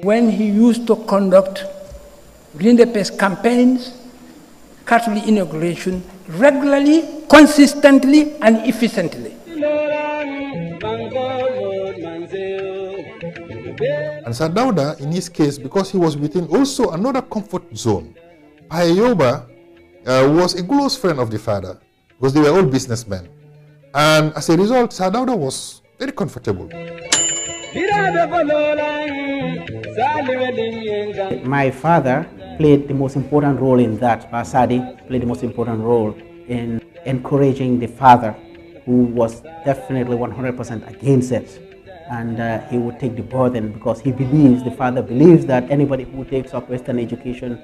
When he used to conduct within the past campaigns, Catholic inauguration regularly, consistently, and efficiently. And Sir Dawda, in his case, because he was within also another comfort zone, Kairaba was a close friend of the father, because they were all businessmen. And as a result, Sir Dawda was very comfortable. My father played the most important role in that. Basadi played the most important role in encouraging the father, who was definitely 100% against it. And he would take the burden because the father believes that anybody who takes up Western education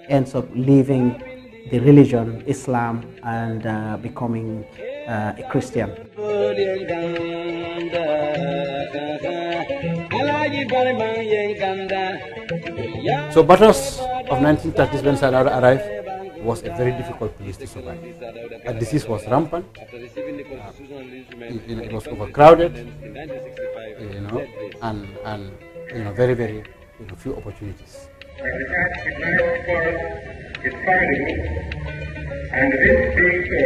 ends up leaving the religion, Islam, and becoming a Christian. So battles of 1930s when Sir Dawda arrived was a very difficult place to survive. A disease was rampant, it was overcrowded, and very, very few opportunities. And this being so,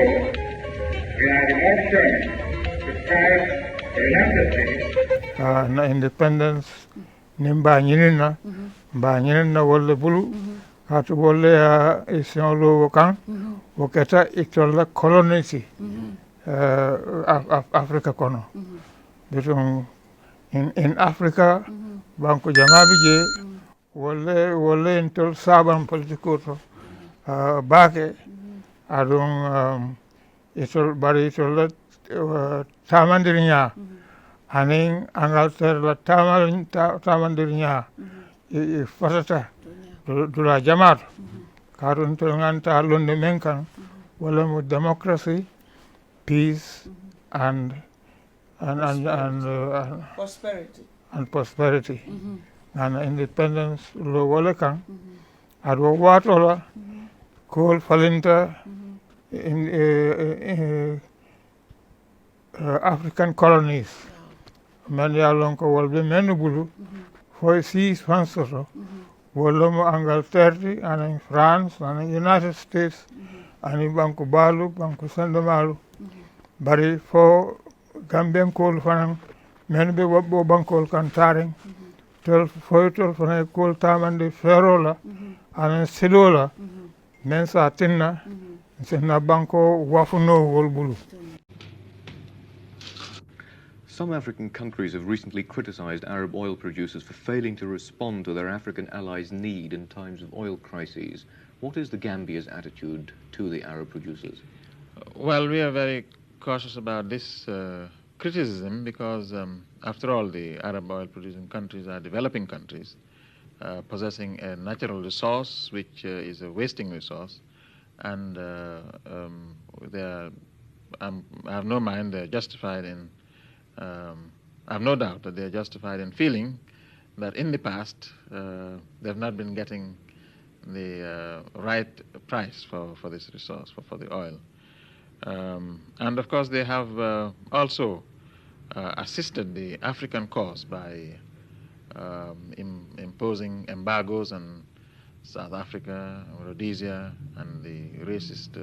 we are more determined to strive relentlessly. Na independence ni mba nyinina wole bulu hatu wole ision lo kan woketa itola colonies Africa kono. Betong in Africa banko jamabi je wole intol saban politiko to baake adon itol bari itol tamandirinya aning Angleterre la tamandirinya fatata dula jamaat karun tol nganta londe menkan wala mo democracy, peace and prosperity and independence lo wala kan ado watola coal falinta in African colonies. Many along ko walbe menubulu for sea sponsor wolomo Angleterre and in France and in United States and in Banco Balu, Banco Sandomalu. Bari for Gambian coal fanang menbe wabbo Banco Cantaring tol foytol fanay coal tamande ferola and silola mensa tinna senna Banco wafuno wolbulu. Some African countries have recently criticized Arab oil producers for failing to respond to their African allies' need in times of oil crises. What is the Gambia's attitude to the Arab producers? Well, we are very cautious about this criticism because, after all, the Arab oil producing countries are developing countries possessing a natural resource which is a wasting resource, and I have no mind they're justified in I have no doubt that they're justified in feeling that in the past they've not been getting the right price for this resource, for the oil. And of course they have also assisted the African cause by imposing embargoes on South Africa, Rhodesia, and the racist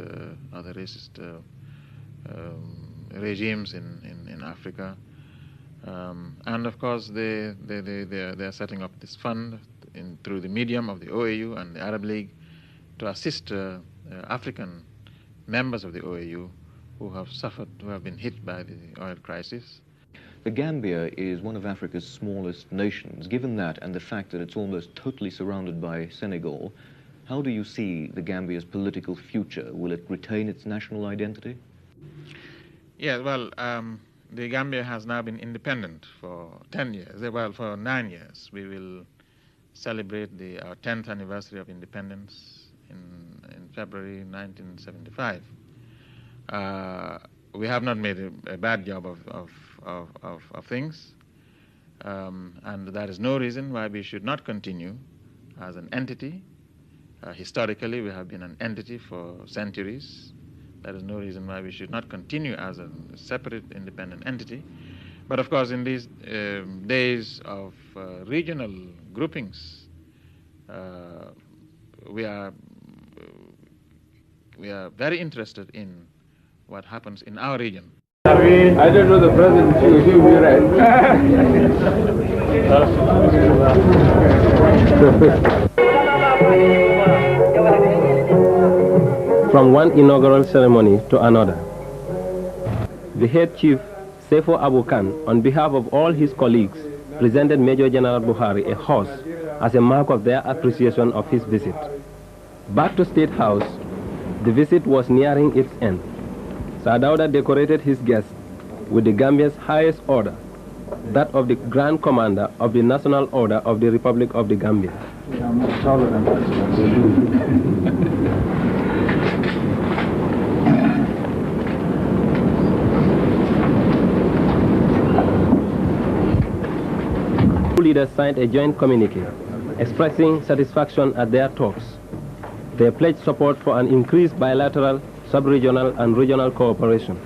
regimes in Africa, and of course they are setting up this fund through the medium of the OAU and the Arab League to assist African members of the OAU who have been hit by the oil crisis. The Gambia is one of Africa's smallest nations. Given that and the fact that it's almost totally surrounded by Senegal, how do you see the Gambia's political future? Will it retain its national identity? Yeah, well, the Gambia has now been independent for 10 years, for 9 years. We will celebrate our 10th anniversary of independence in February 1975. We have not made a bad job of things, and there is no reason why we should not continue as an entity Historically, we have been an entity for centuries. There is no reason why we should not continue as a separate, independent entity. But of course, in these days of regional groupings, we are very interested in what happens in our region. I don't know the president, she'll be right. From one inaugural ceremony to another, the head chief, Sefo Abu Khan, on behalf of all his colleagues, presented Major General Buhari a horse as a mark of their appreciation of his visit. Back to State House, the visit was nearing its end. Sir Dawda decorated his guests with the Gambia's highest order, that of the Grand Commander of the National Order of the Republic of the Gambia. Two leaders signed a joint communique expressing satisfaction at their talks. They pledged support for an increased bilateral, sub-regional and regional cooperation.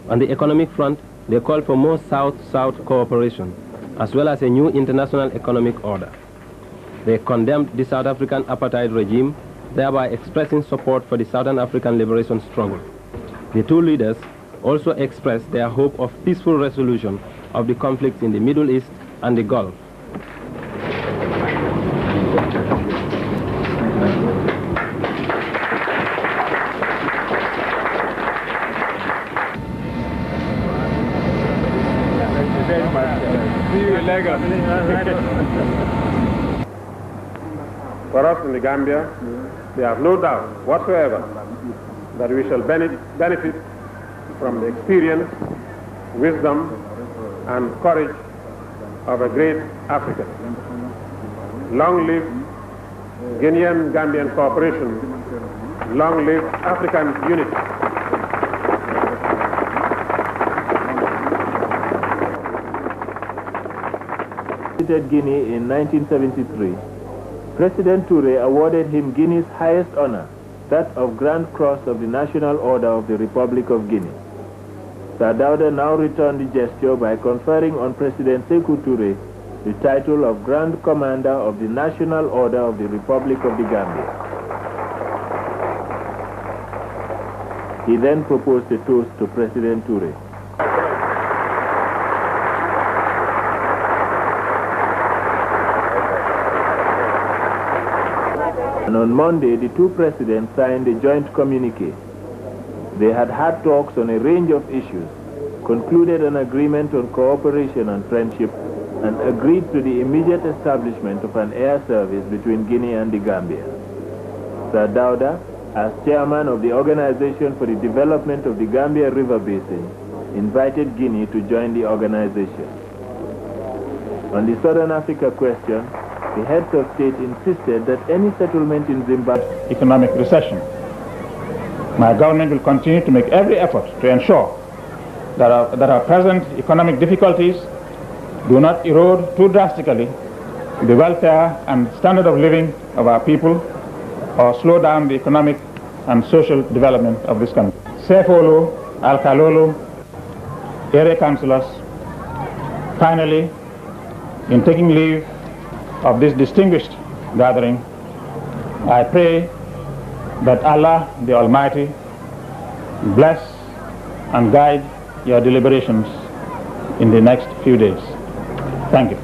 On the economic front, they called for more South-South cooperation, as well as a new international economic order. They condemned the South African apartheid regime, thereby expressing support for the Southern African liberation struggle. The two leaders also expressed their hope of peaceful resolution of the conflicts in the Middle East and the Gulf. For us in the Gambia, we have no doubt whatsoever that we shall benefit from the experience, wisdom, and courage of a great African. Long live Guinean-Gambian cooperation. Long live African unity. Visited Guinea in 1973. President Touré awarded him Guinea's highest honor, that of Grand Cross of the National Order of the Republic of Guinea. Sir Dawda now returned the gesture by conferring on President Sékou Touré the title of Grand Commander of the National Order of the Republic of the Gambia. He then proposed a toast to President Touré. And on Monday, the two presidents signed a joint communique. They had had talks on a range of issues, concluded an agreement on cooperation and friendship, and agreed to the immediate establishment of an air service between Guinea and the Gambia. Sir Dawda, as chairman of the Organization for the Development of the Gambia River Basin, invited Guinea to join the organization. On the Southern Africa question, the heads of state insisted that any settlement in Zimbabwe... Economic recession. My government will continue to make every effort to ensure that our present economic difficulties do not erode too drastically the welfare and standard of living of our people or slow down the economic and social development of this country. Sefolo, Alkalolo, area councillors, finally, in taking leave of this distinguished gathering, I pray that Allah the Almighty bless and guide your deliberations in the next few days. Thank you.